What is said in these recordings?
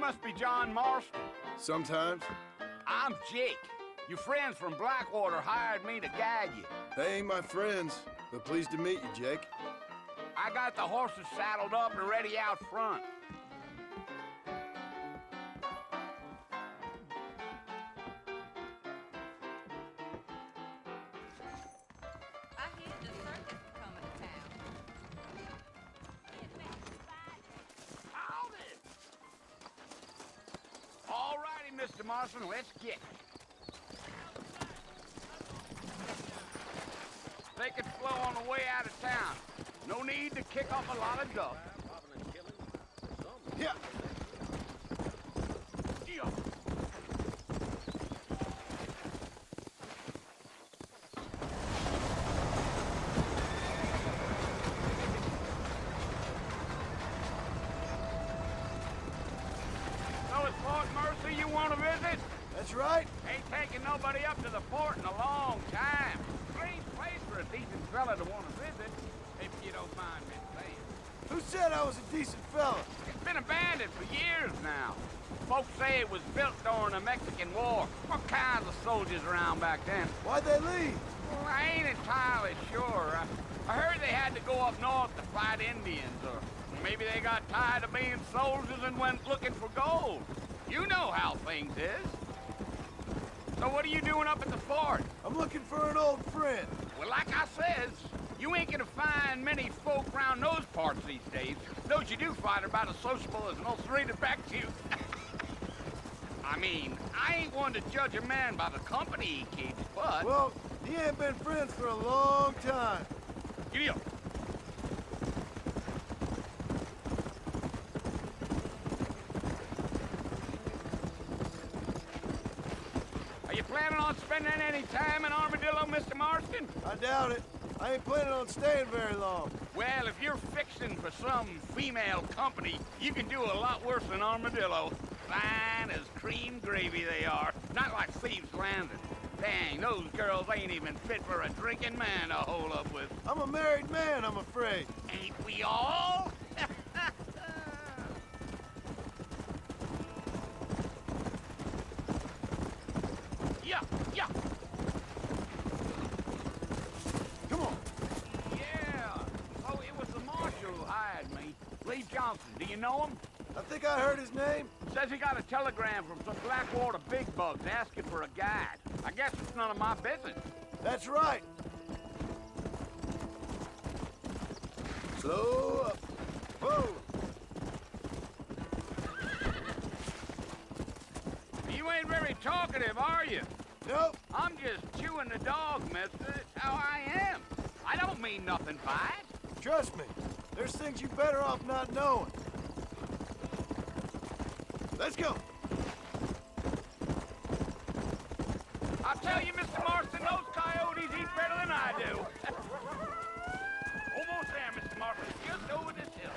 must be John Marston. Sometimes. I'm Jake. Your friends from Blackwater hired me to guide you. They ain't my friends, but pleased to meet you, Jake. I got the horses saddled up and ready out front. I hear the circus is coming to town. Howdy! All righty, Mr. Marston, let's get it. They could flow on the way out of town. No need to kick up a lot of dust. Yeah. Yeah. So it's Fort Mercy you want to visit? That's right. Ain't taking nobody up to the fort in a long time. Strange place for a decent fella to want to visit, if you don't mind me saying. Who said I was a decent fella? It's been abandoned for years now. Folks say it was built during the Mexican War. What kinds of soldiers around back then? Why'd they leave? Well, I ain't entirely sure. I heard they had to go up north to fight Indians, or maybe they got tired of being soldiers and went looking for gold. You know how things is. So what are you doing up at the fort? I'm looking for an old friend. Well, like I says, you ain't gonna find many folk around those parts these days. Those you do find are about as sociable as most rated back to you. I mean, I ain't one to judge a man by the company he keeps, but... Well, he ain't been friends for a long time. Giddy up. Are you planning on spending any time in Armadillo, Mr. Marston? I doubt it. I ain't planning on staying very long. Well, if you're fixing for some female company, you can do a lot worse than Armadillo. Fine as cream gravy they are. Not like Thieves' Landing. Dang, those girls ain't even fit for a drinking man to hole up with. I'm a married man, I'm afraid. Ain't we all? Yeah, yeah. Come on. Yeah. Oh, it was the marshal who hired me. Lee Johnson, do you know him? I think I heard his name. Says he got a telegram from some Blackwater big bugs asking for a guide. I guess it's none of my business. That's right. Slow up. Whoa! You ain't very talkative, are you? Nope. I'm just chewing the dog, mister. It's how I am. I don't mean nothing by it. Trust me. There's things you better off not knowing. Let's go. I'll tell you, Mr. Marston, those coyotes eat better than I do. Almost there, Mr. Marston. Just over this hill.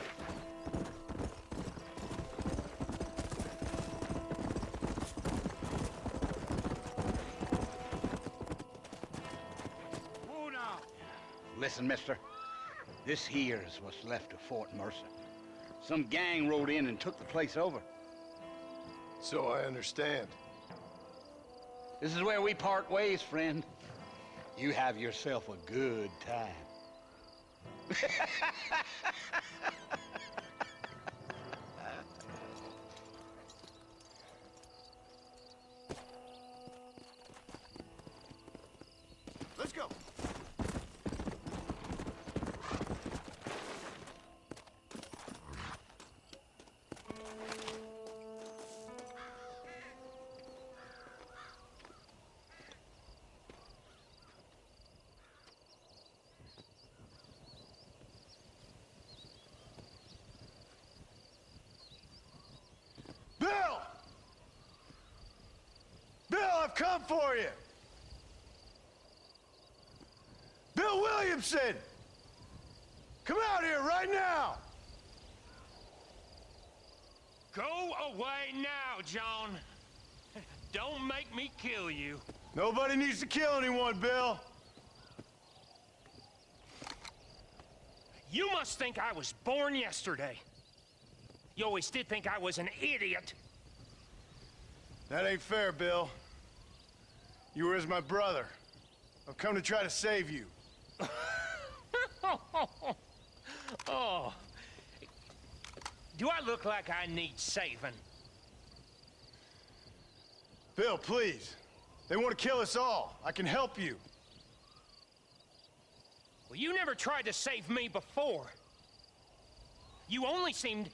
Whoa, now. Listen, mister. This here is what's left of Fort Mercer. Some gang rode in and took the place over. So I understand. This is where we part ways, friend. You have yourself a good time. Let's go. Bill! Bill, I've come for you! Bill Williamson! Come out here right now! Go away now, John. Don't make me kill you. Nobody needs to kill anyone, Bill. You must think I was born yesterday. You always did think I was an idiot. That ain't fair, Bill. You were as my brother. I've come to try to save you. Oh. Do I look like I need saving? Bill, please. They want to kill us all. I can help you. Well, you never tried to save me before. You only seemed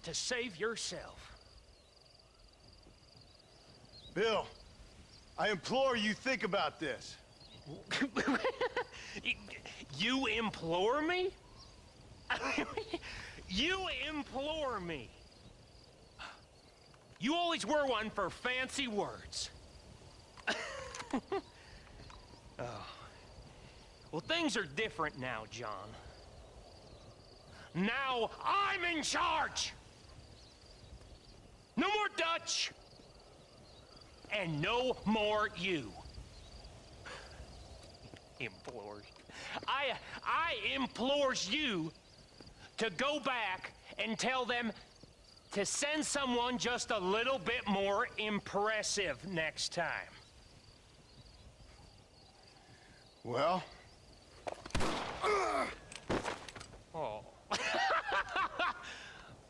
to save yourself. Bill, I implore you think about this. You implore me? You implore me. You always were one for fancy words. Oh. Well, things are different now, John. Now I'm in charge! No more Dutch! And no more you. Implores. I implores you to go back and tell them to send someone just a little bit more impressive next time. Well? Oh.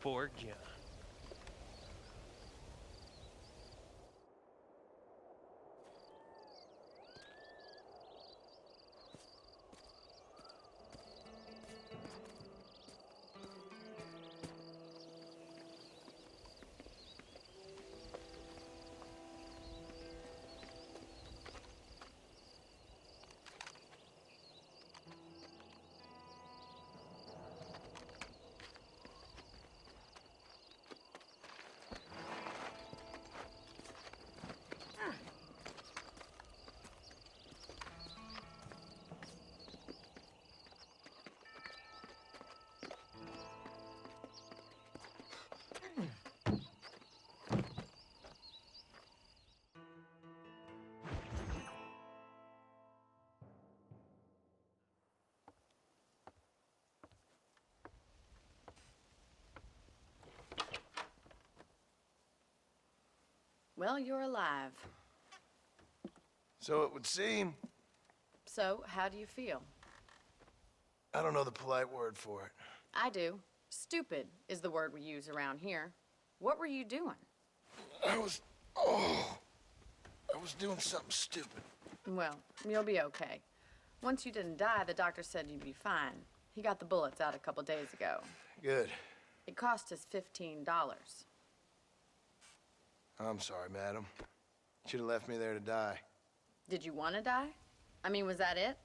Poor John. Well, you're alive. So it would seem. So, how do you feel? I don't know the polite word for it. I do. Stupid is the word we use around here. What were you doing? I was doing something stupid. Well, you'll be okay. Once you didn't die, the doctor said you'd be fine. He got the bullets out a couple days ago. Good. It cost us $15. I'm sorry, madam. Should have left me there to die. Did you want to die? I mean, was that it?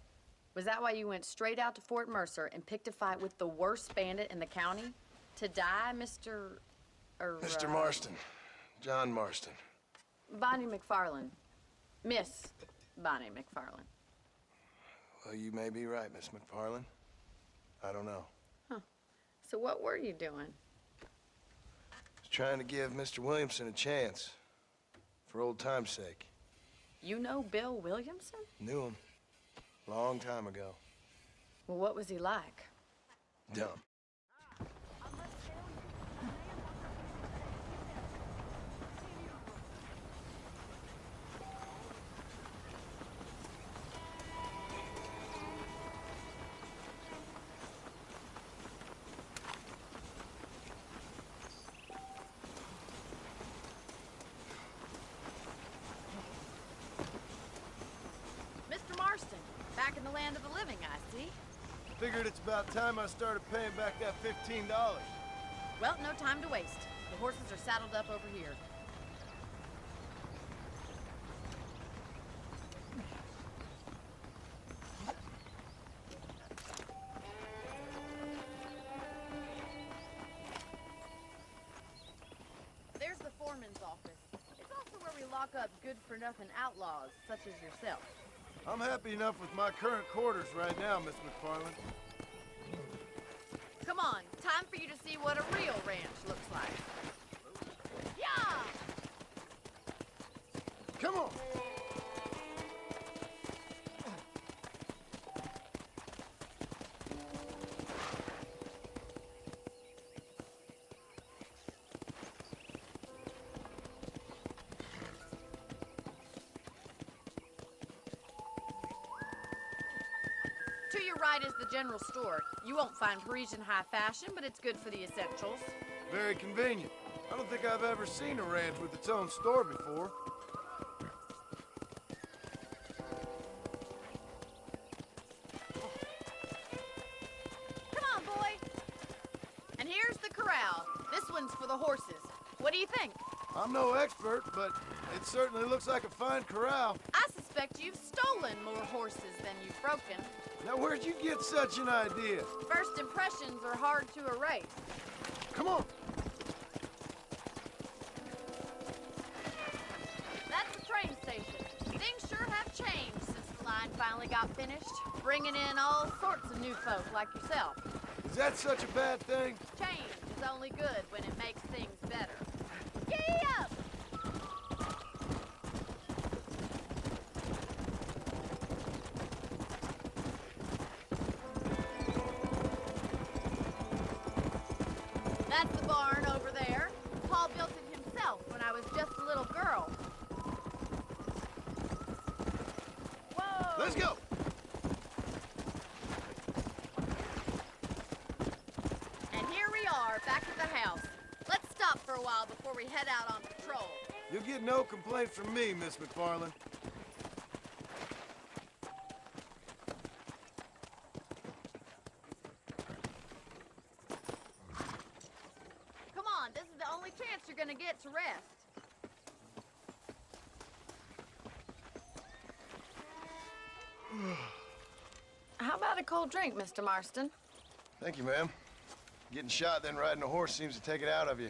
Was that why you went straight out to Fort Mercer and picked a fight with the worst bandit in the county? To die, Mr. Mr. Marston. John Marston. Bonnie McFarland. Miss Bonnie McFarland. Well, you may be right, Miss McFarland. I don't know. So what were you doing? I was trying to give Mr. Williamson a chance. For old time's sake. You know Bill Williamson? Knew him. Long time ago. Well, what was he like? Dumb. Mr. Marston, back in the land of the living, I see. Figured it's about time I started paying back that $15. Well, no time to waste. The horses are saddled up over here. There's the foreman's office. It's also where we lock up good-for-nothing outlaws, such as yourself. I'm happy enough with my current quarters right now, Miss McFarland. Come on, time for you to see what a real ranch looks like. Yeah! Come on! To your right is the general store. You won't find Parisian high fashion, but it's good for the essentials. Very convenient. I don't think I've ever seen a ranch with its own store before. Come on, boy. And here's the corral. This one's for the horses. What do you think? I'm no expert, but it certainly looks like a fine corral. I suspect you've stolen more horses than you've broken. Now, where'd you get such an idea? First impressions are hard to erase. Come on. That's the train station. Things sure have changed since the line finally got finished, bringing in all sorts of new folk like yourself. Is that such a bad thing? Change is only good when it makes things better. Giddy up! That's the barn over there. Paul built it himself when I was just a little girl. Whoa! Let's go. And here we are, back at the house. Let's stop for a while before we head out on patrol. You'll get no complaint from me, Miss McFarland. Come on, this is the only chance you're gonna get to rest. How about a cold drink, Mr. Marston? Thank you, ma'am. Getting shot, then riding a horse seems to take it out of you.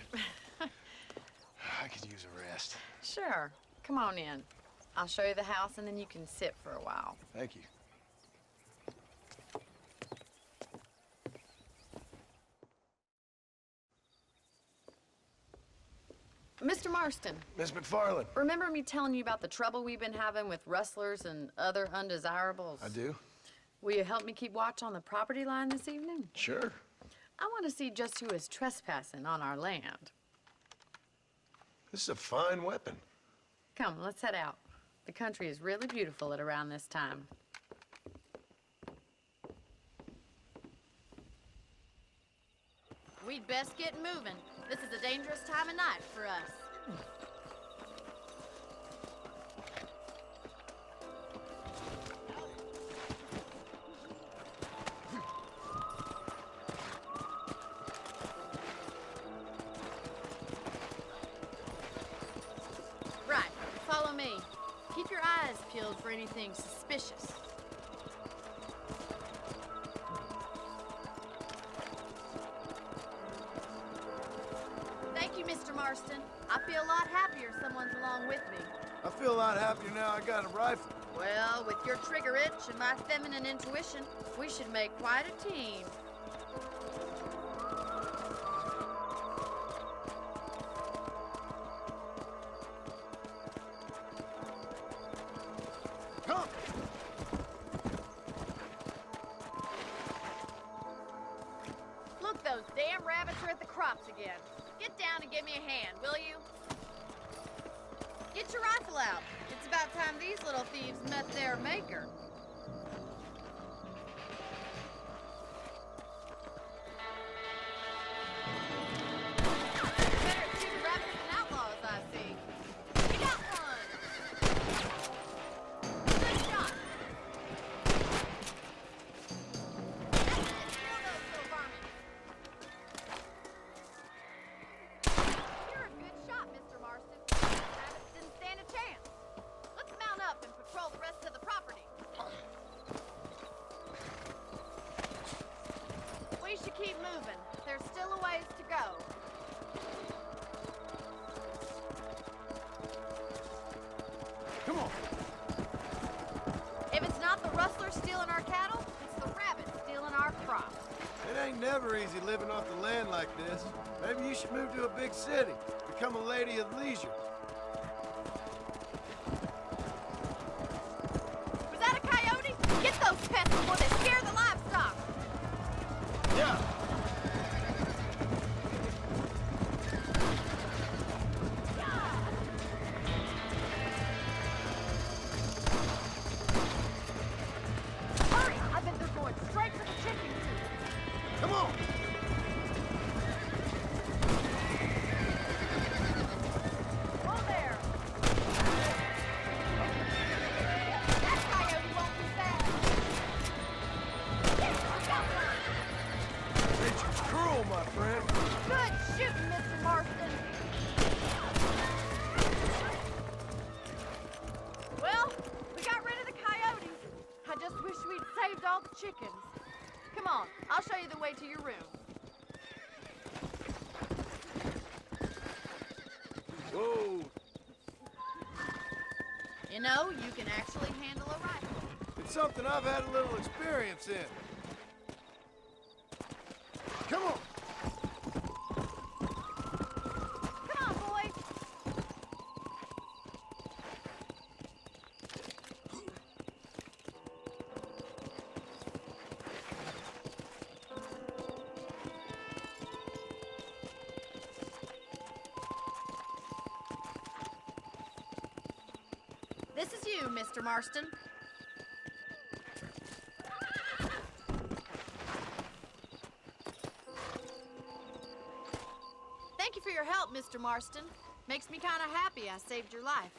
I could use a rest. Sure. Come on in. I'll show you the house, and then you can sit for a while. Thank you. Mr. Marston, Miss McFarland. remember me telling you about the trouble we've been having with rustlers and other undesirables? I do? Will you help me keep watch on the property line this evening? Sure. I want to see just who is trespassing on our land. This is a fine weapon. Come, let's head out. The country is really beautiful at around this time. We'd best get moving. This is a dangerous time of night for us. Right, follow me. Keep your eyes peeled for anything suspicious. Thank you, Mr. Marston. I feel a lot happier someone's along with me. I feel a lot happier now I got a rifle. Well, with your trigger itch and my feminine intuition, we should make quite a team. Come! Look, those damn rabbits are at the crops again. Get down and give me a hand, will you? Get your rifle out. It's about time these little thieves met their maker. Better shoot rabbits than outlaws, I see. You got one! Good shot! That's it. Kill those little varmints. You're a good shot, Mr. Marston. Rabbits didn't stand a chance. Let's mount up and patrol the rest of the property. We should keep moving. There's still a ways to go. Come on! If it's not the rustlers stealing our cattle, it's the rabbits stealing our crops. It ain't never easy living off the land like this. Maybe you should move to a big city. Become a lady of leisure. Was that a coyote? Get those pests before they scare the livestock. Yeah! Hurry! I bet they're going on! Whoa there! That coyote won't be fast! Yes, we got one! Nature's cruel, my friend. Good shooting, Mr. Marston! Well, we got rid of the coyotes. I just wish we'd saved all the chickens. Come on, I'll show you the way to your room. Whoa. You know, you can actually handle a rifle. It's something I've had a little experience in. Come on. Come on, boys. This is you, Mr. Marston. Thank you for your help, Mr. Marston. Makes me kind of happy I saved your life.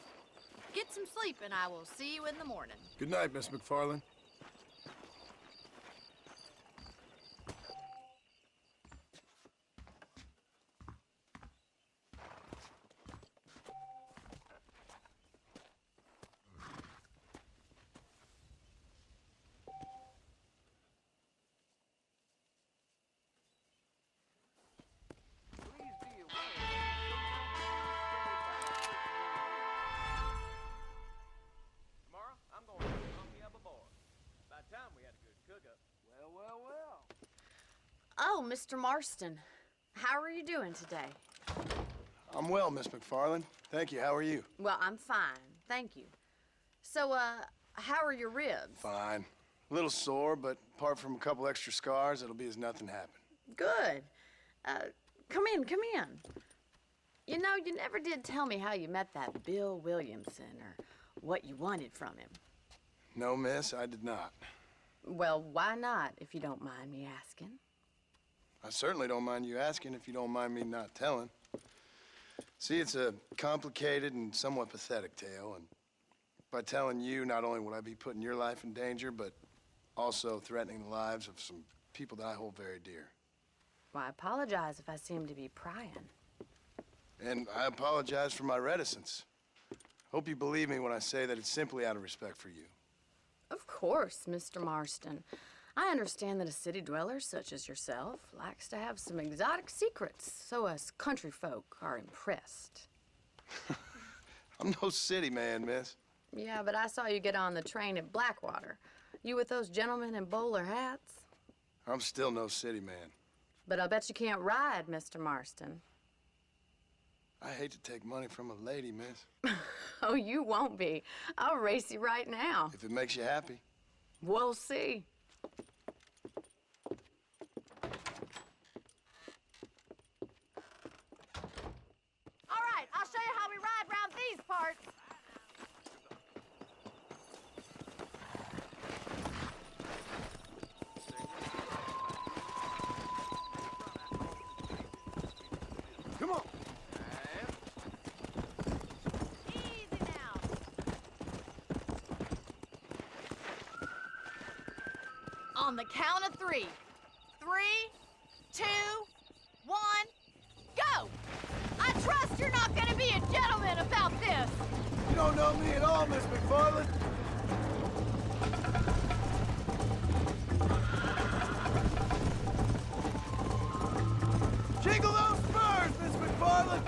Get some sleep and I will see you in the morning. Good night, Miss McFarland. Tomorrow, I'm going to pump me up a bar. By the time we had a good cook-up. Well. Oh, Mr. Marston. How are you doing today? I'm well, Miss McFarland. Thank you. How are you? Well, I'm fine. Thank you. So, how are your ribs? Fine. A little sore, but apart from a couple extra scars, it'll be as nothing happened. Good. Come in, come in. You know, you never did tell me how you met that Bill Williamson or what you wanted from him. No, miss, I did not. Well, why not, if you don't mind me asking? I certainly don't mind you asking if you don't mind me not telling. See, it's a complicated and somewhat pathetic tale, and by telling you, not only would I be putting your life in danger, but also threatening the lives of some people that I hold very dear. Well, I apologize if I seem to be prying. And I apologize for my reticence. Hope you believe me when I say that it's simply out of respect for you. Of course, Mr. Marston. I understand that a city dweller such as yourself likes to have some exotic secrets, so us country folk are impressed. I'm no city man, miss. Yeah, but I saw you get on the train at Blackwater. You with those gentlemen in bowler hats? I'm still no city man. But I bet you can't ride, Mr. Marston. I hate to take money from a lady, miss. Oh, you won't be. I'll race you right now. If it makes you happy. We'll see. All right, I'll show you how we ride round these parts. Come on. Easy now. On the count of 3. 3, 2, 1, go! I trust you're not gonna be a gentleman about this. You don't know me at all, Miss McFarland. Jingle those spurs, Miss McFarland!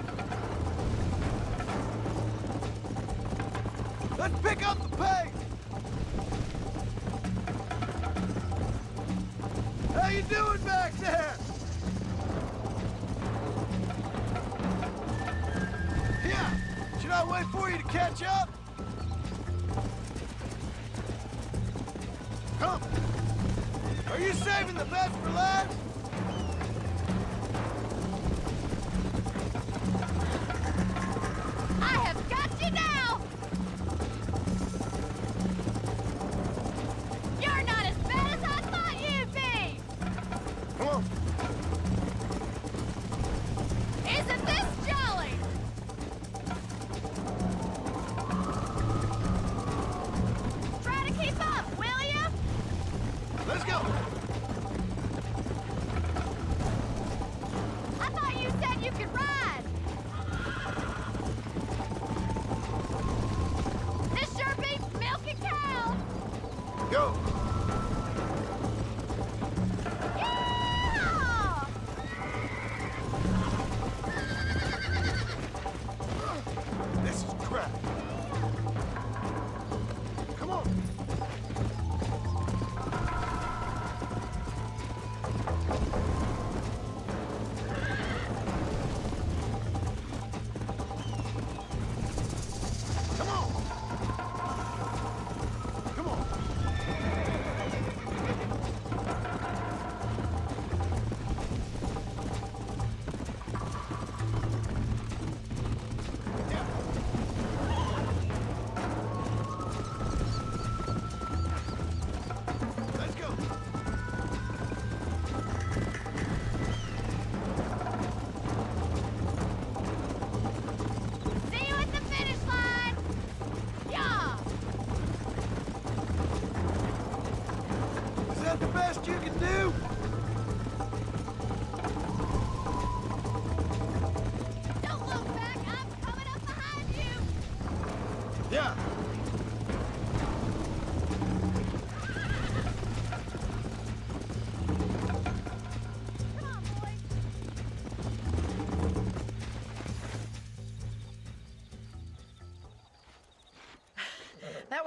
Let's pick up the pace! How you doing back there? Yeah, should I wait for you to catch up? Come. Are you saving the best for last? I have got you now! You're not as bad as I thought you'd be! Come on.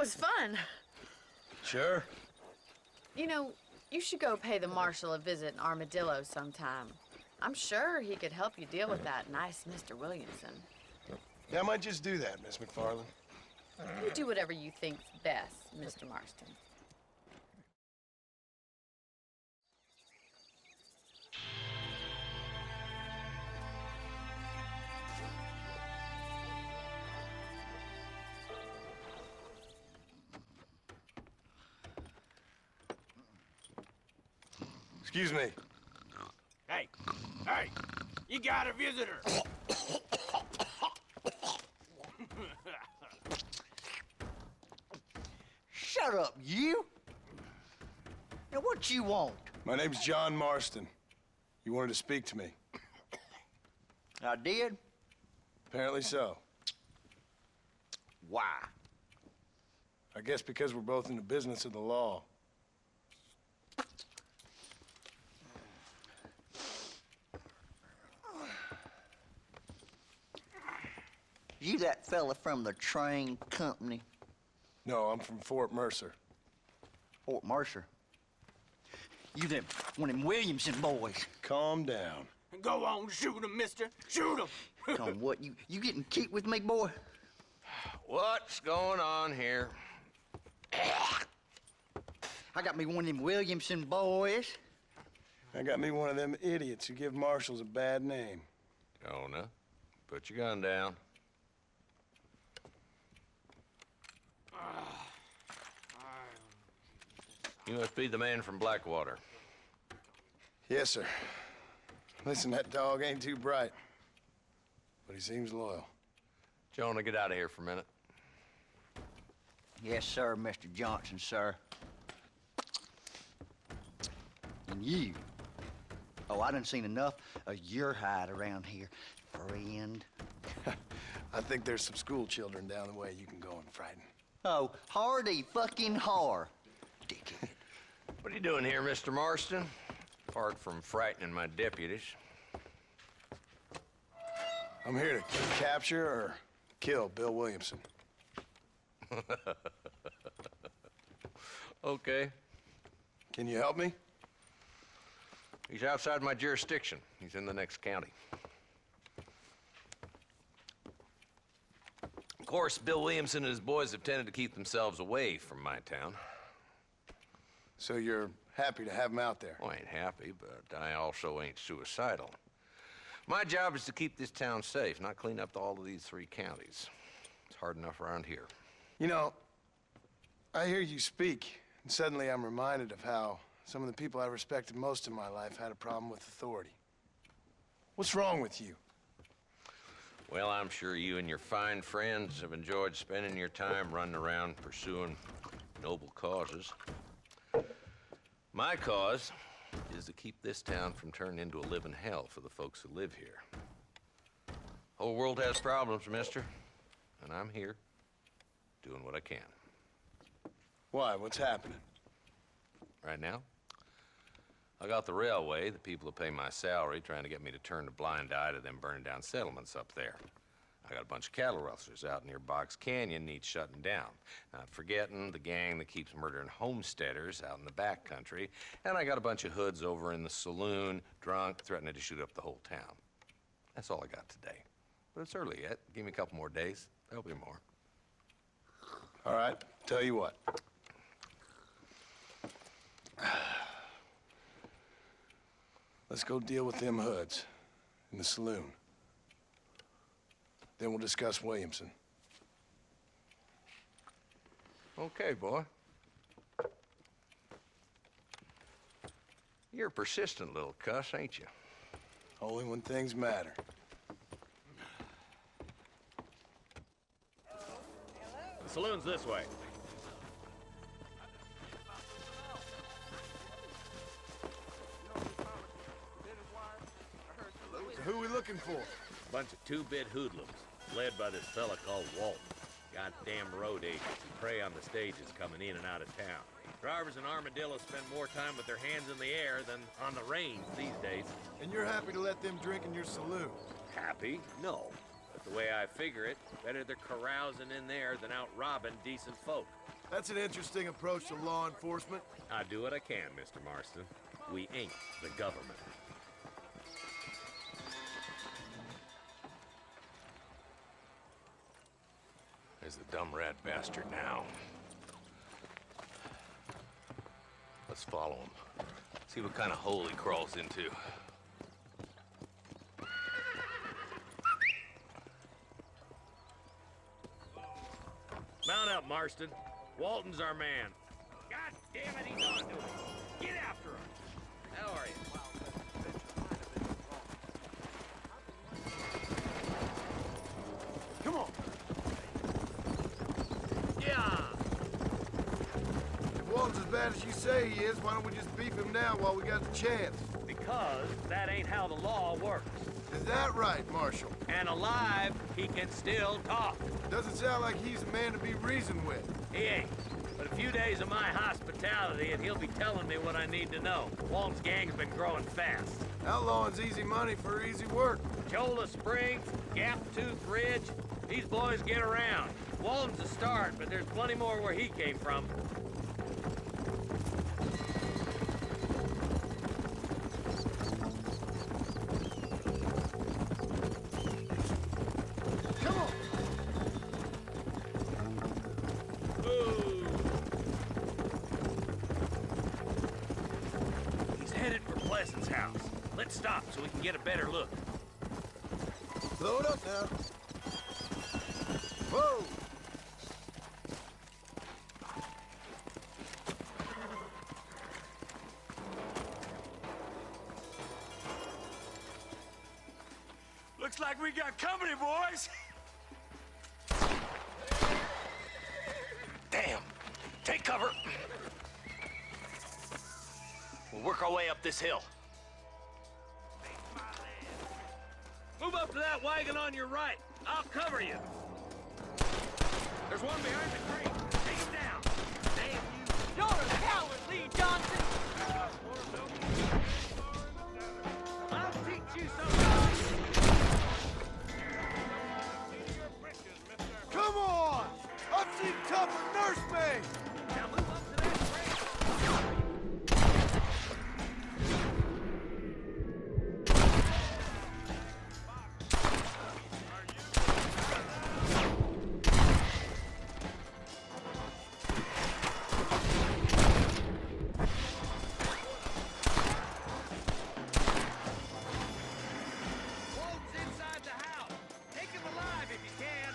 was fun. Sure. You know, you should go pay the marshal a visit in Armadillo sometime. I'm sure he could help you deal with that nice Mr. Williamson. Yeah, I might just do that, Miss McFarland. You do whatever you think's best, Mr. Marston. Excuse me. Hey, you got a visitor. Shut up, you! Now, what you want? My name's John Marston. You wanted to speak to me. I did? Apparently so. Why? I guess because we're both in the business of the law. You that fella from the train company? No, I'm from Fort Mercer. Fort Mercer? You them, one of them Williamson boys. Calm down. Go on, shoot him, mister. Shoot him. Come, what, you getting cute with me, boy? What's going on here? I got me one of them Williamson boys. I got me one of them idiots who give marshals a bad name. Jonah, put your gun down. You must be the man from Blackwater. Yes, sir. Listen, that dog ain't too bright, but he seems loyal. Jonah, get out of here for a minute. Yes, sir, Mr. Johnson, sir. And you. Oh, I done seen enough of your hide around here, friend. I think there's some school children down the way you can go and frighten. Oh, hardy fucking har. Dickhead. What are you doing here, Mr. Marston? Apart from frightening my deputies. I'm here to capture or kill Bill Williamson. Okay. Can you help me? He's outside my jurisdiction. He's in the next county. Of course, Bill Williamson and his boys have tended to keep themselves away from my town. So you're happy to have him out there? Well, I ain't happy, but I also ain't suicidal. My job is to keep this town safe, not clean up all of these 3 counties. It's hard enough around here. You know, I hear you speak, and suddenly I'm reminded of how some of the people I respected most in my life had a problem with authority. What's wrong with you? Well, I'm sure you and your fine friends have enjoyed spending your time running around pursuing noble causes. My cause is to keep this town from turning into a living hell for the folks who live here. Whole world has problems, mister, and I'm here doing what I can. Why? What's happening? Right now, I got the railway, the people who pay my salary, trying to get me to turn a blind eye to them burning down settlements up there. I got a bunch of cattle rustlers out near Box Canyon needs shutting down. Not forgetting the gang that keeps murdering homesteaders out in the back country. And I got a bunch of hoods over in the saloon, drunk, threatening to shoot up the whole town. That's all I got today. But it's early yet. Give me a couple more days. There'll be more. All right, tell you what. Let's go deal with them hoods in the saloon. Then we'll discuss Williamson. Okay, boy. You're a persistent little cuss, ain't you? Only when things matter. The saloon's this way. So who are we looking for? Bunch of two-bit hoodlums, led by this fella called Walton. Goddamn road agents who prey on the stages coming in and out of town. Drivers in Armadillo spend more time with their hands in the air than on the reins these days. And you're happy to let them drink in your saloon? Happy? No. But the way I figure it, better they're carousing in there than out robbing decent folk. That's an interesting approach to law enforcement. I do what I can, Mr. Marston. We ain't the government. There's the dumb rat bastard now. Let's follow him. See what kind of hole he crawls into. Mount up, Marston. Walton's our man. God damn it, he's on to it. Get after him. How are you? Come on. Yeah. If Walton's as bad as you say he is, why don't we just beef him now while we got the chance? Because that ain't how the law works. Is that right, Marshal? And alive, he can still talk. Doesn't sound like he's a man to be reasoned with. He ain't. But a few days of my hospitality and he'll be telling me what I need to know. Walton's gang's been growing fast. Outlawing's easy money for easy work. Cholla Springs, Gap Tooth Ridge, these boys get around. Walton's a start, but there's plenty more where he came from. Come on. Ooh. He's headed for Pleasant's house. Let's stop so we can get a better look. Blow it up now. Whoa! Looks like we got company, boys. Damn! Take cover! We'll work our way up this hill. Move up to that wagon on your right. I'll cover you. There's one behind the tree. Take him down. Damn you. You're a coward, Lee Johnson! I'll teach you something. Come on! I've seen tougher nursemaids! Now move up to that tree. Walton's inside the house. Take him alive if you can.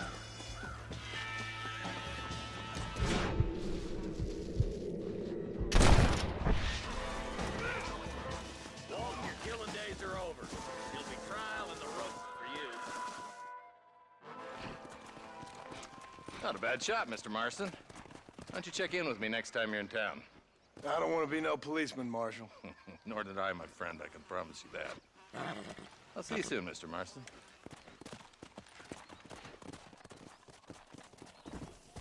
Walton, your killing days are over. You'll be trial and the ropes for you. Not a bad shot, Mr. Marston. Why don't you check in with me next time you're in town? I don't want to be no policeman, Marshal. Nor did I, my friend. I can promise you that. I'll see you soon, Mr. Marston.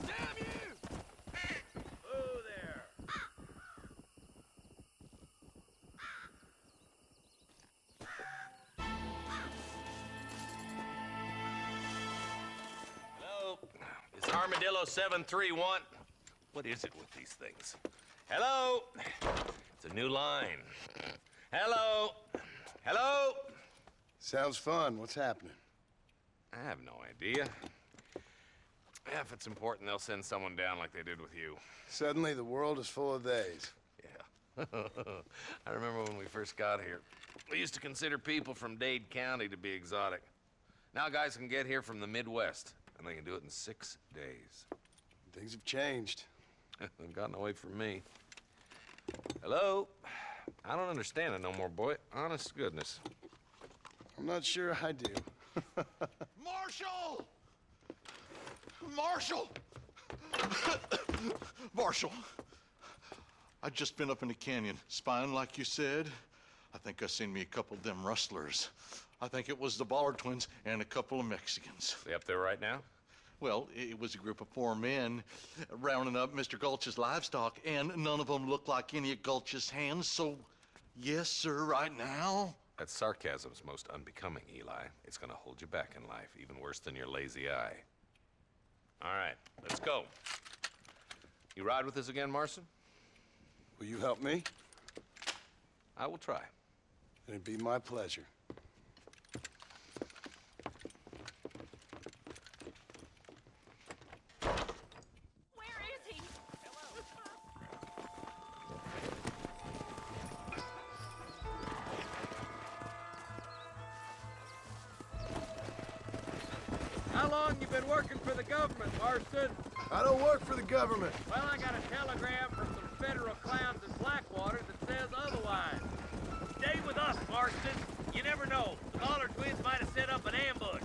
Damn you! Oh, there. Hello? It's Armadillo 731. What is it with these things? Hello? It's a new line. Hello? Hello? Sounds fun. What's happening? I have no idea. Yeah, if it's important, they'll send someone down like they did with you. Suddenly, the world is full of theys. Yeah. I remember when we first got here. We used to consider people from Dade County to be exotic. Now guys can get here from the Midwest, and they can do it in 6 days. Things have changed. They've gotten away from me. Hello? I don't understand it no more, boy. Honest to goodness. I'm not sure I do. Marshal! Marshal! Marshal! I just been up in the canyon, spying like you said. I think I seen me a couple of them rustlers. I think it was the Ballard twins and a couple of Mexicans. They up there right now? Well, it was a group of 4 men rounding up Mr. Gulch's livestock, and none of them looked like any of Gulch's hands, so yes, sir, right now. That sarcasm's most unbecoming, Eli. It's gonna hold you back in life, even worse than your lazy eye. All right, let's go. You ride with us again, Marston? Will you help me? I will try. It'd be my pleasure. Where is he? How long you been working for the government, Marston? I don't work for the government. Well, I got a telegram from some federal clowns in Blackwater that says otherwise. Stay with us, Marston. You never know. The Bollard twins might have set up an ambush.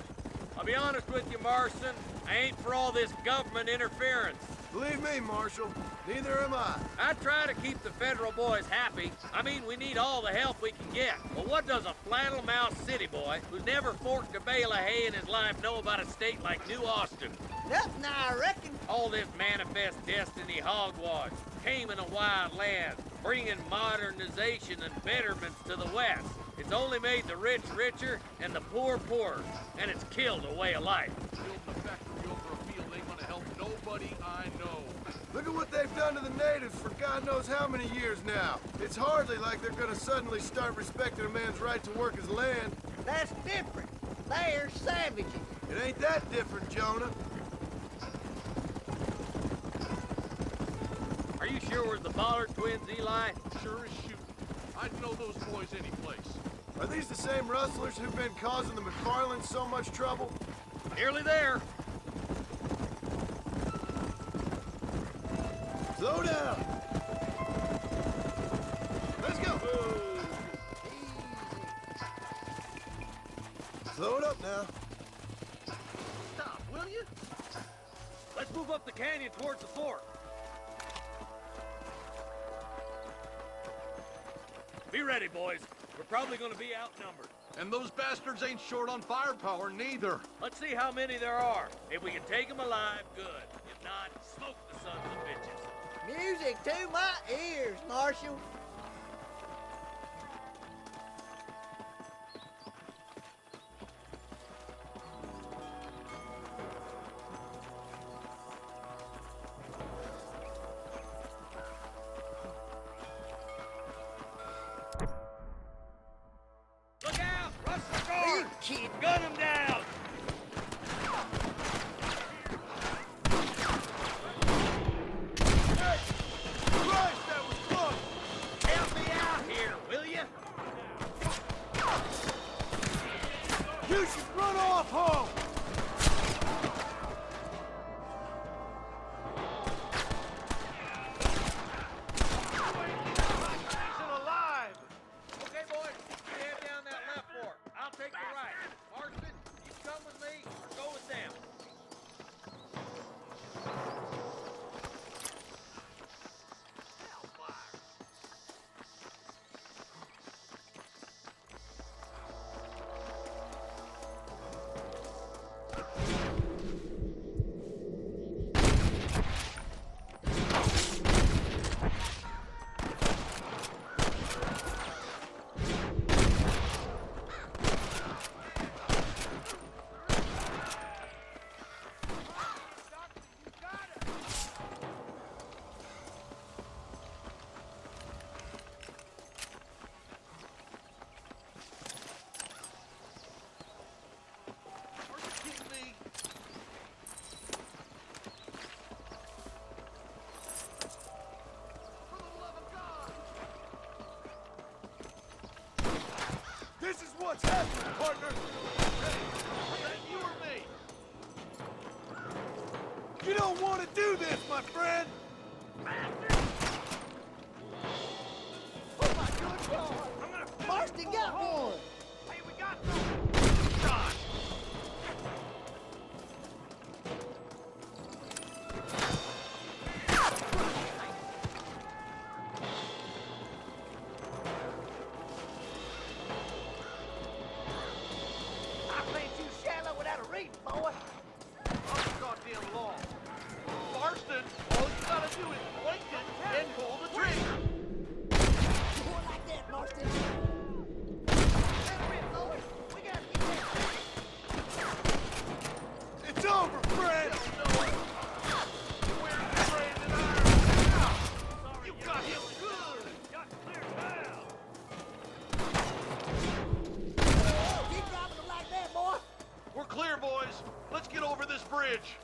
I'll be honest with you, Marston. I ain't for all this government interference. Believe me, Marshal, neither am I. I try to keep the federal boys happy. I mean, we need all the help we can get. But what does a flannel-mouthed city boy who's never forked a bale of hay in his life know about a state like New Austin? Nothing, I reckon. All this manifest destiny hogwash, taming a wild land, bringing modernization and betterments to the West. It's only made the rich richer and the poor poorer, and it's killed a way of life. Building a factory over a field ain't gonna help nobody I know. Look at what they've done to the natives for God knows how many years now. It's hardly like they're gonna suddenly start respecting a man's right to work his land. That's different. They're savages. It ain't that different, Jonah. Are you sure we're the Bollard twins, Eli? Sure as shooting. I'd know those boys any place. Are these the same rustlers who've been causing the McFarlands so much trouble? Nearly there. Slow down! Let's go! Slow it up now. Stop, will you? Let's move up the canyon towards the fort. Be ready, boys. We're probably gonna be outnumbered. And those bastards ain't short on firepower, neither. Let's see how many there are. If we can take them alive, good. If not, smoke the sons of bitches. Music to my ears, Marshal. Look out! Rush the Are you guard! kidding? Gun them down! Christ, that was close! Help me out here, will you? You should run off home! Okay, boys, you head down that left fork. I'll take the right. Marston, you come with me or go with them. This is what's happening, partner! You or me? You don't want to do this, my friend! Oh my good God! Marston got one! Hey, we got some! Shot! I played too shallow without a reading, boy. Goddamn law. Marston, all you gotta do is point it and pull the trigger. More like that, Marston. get over this bridge.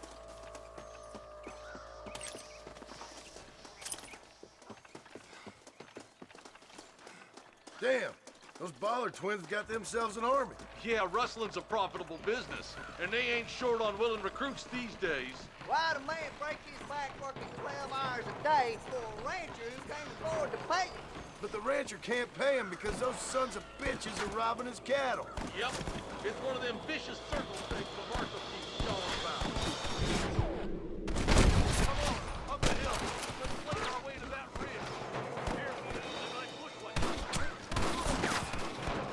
Damn, those Baller twins got themselves an army. Yeah, rustling's a profitable business, and they ain't short on willing recruits these days. Why'd a man break his back working 12 hours a day for a rancher who can't afford to pay him? But the rancher can't pay him because those sons of bitches are robbing his cattle. Yep, it's one of them vicious circle things the marshal keeps talking about. Come on, up the hill. Let's play our way to that ridge. Here's a nice bushway.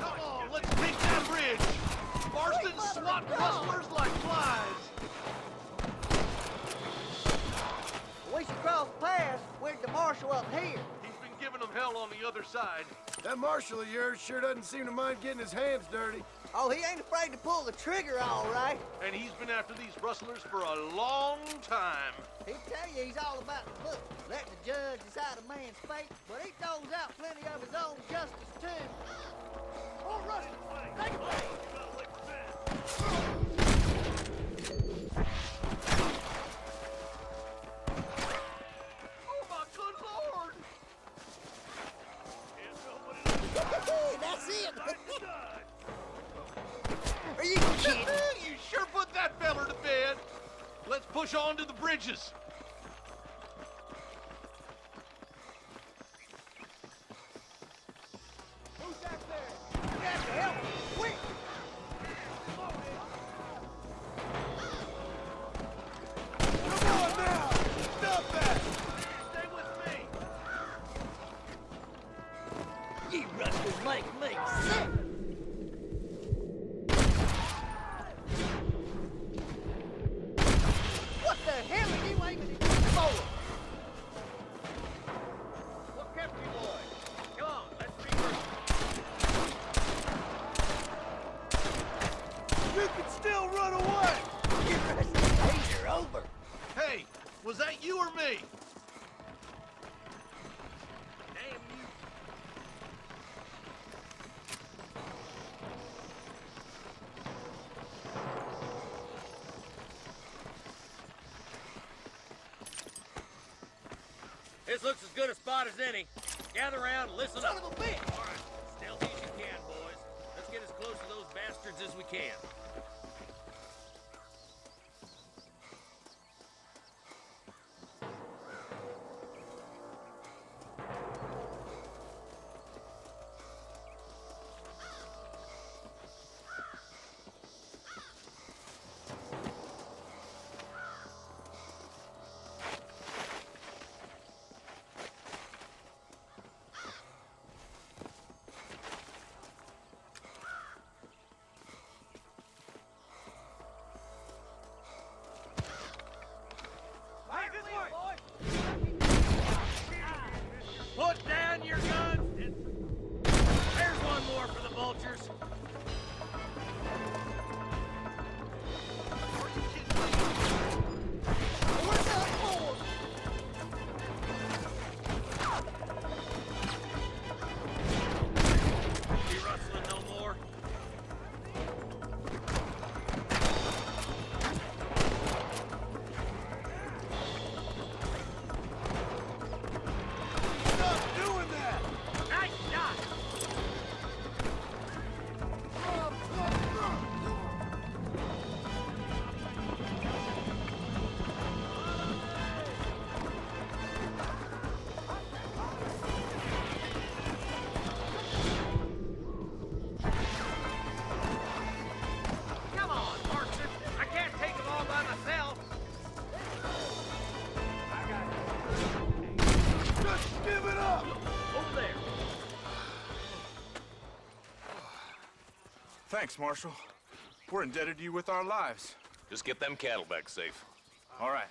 Come on, let's take that bridge. Marston swat rustlers like flies. We should cross paths with the marshal up here. He's been giving them hell on the other side. That marshal of yours sure doesn't seem to mind getting his hands dirty. Oh, he ain't afraid to pull the trigger, all right. And he's been after these rustlers for a long time. He'll tell you he's all about the book, let the judge decide a man's fate, but he throws out plenty of his own justice, too. All right, take it away. Oh, my good lord! That's it. Are you kidding? You sure put that feller to bed. Let's push on to the bridges. Who's back there? You got to help me, quick! Come on now! Stop that! Stay with me. You rustlers make me sick! What the hell are you aiming at me for? What kept you, boy? Come on, let's regroup. You can still run away! You rustlers days are over. Hey, was that you or me? Damn you. This looks as good a spot as any. Gather around, listen Son up. of a bitch! All right, stealthy as you can, boys. Let's get as close to those bastards as we can. Put down your guns. There's one more for the vultures. What's up for? You rustling no more? Stop doing that! Nice shot! Come on, Marston. I can't take them all by myself. Just give it up! Over there. Thanks, Marshal. We're indebted to you with our lives. Just get them cattle back safe. All right.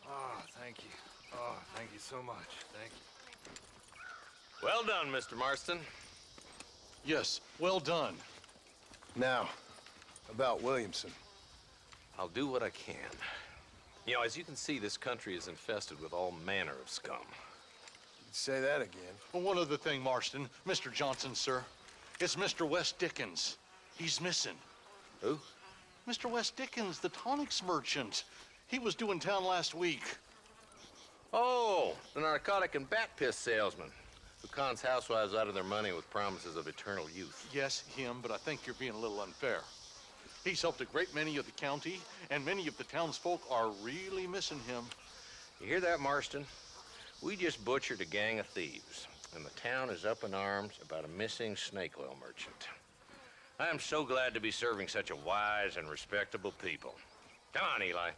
Oh, thank you. Oh, thank you so much. Thank you. Well done, Mr. Marston. Yes, well done. Now, about Williamson. I'll do what I can. You know, as you can see, this country is infested with all manner of scum. Say that again. Well, one other thing, Marston. Mr. Johnson, sir. It's Mr. Wes Dickens. He's missing. Who? Mr. West Dickens, the tonics merchant. He was due in town last week. Oh, the narcotic and bat piss salesman who cons housewives out of their money with promises of eternal youth. Yes, him, but I think you're being a little unfair. He's helped a great many of the county, and many of the townsfolk are really missing him. You hear that, Marston? We just butchered a gang of thieves, and the town is up in arms about a missing snake oil merchant. I am so glad to be serving such a wise and respectable people. Come on, Eli.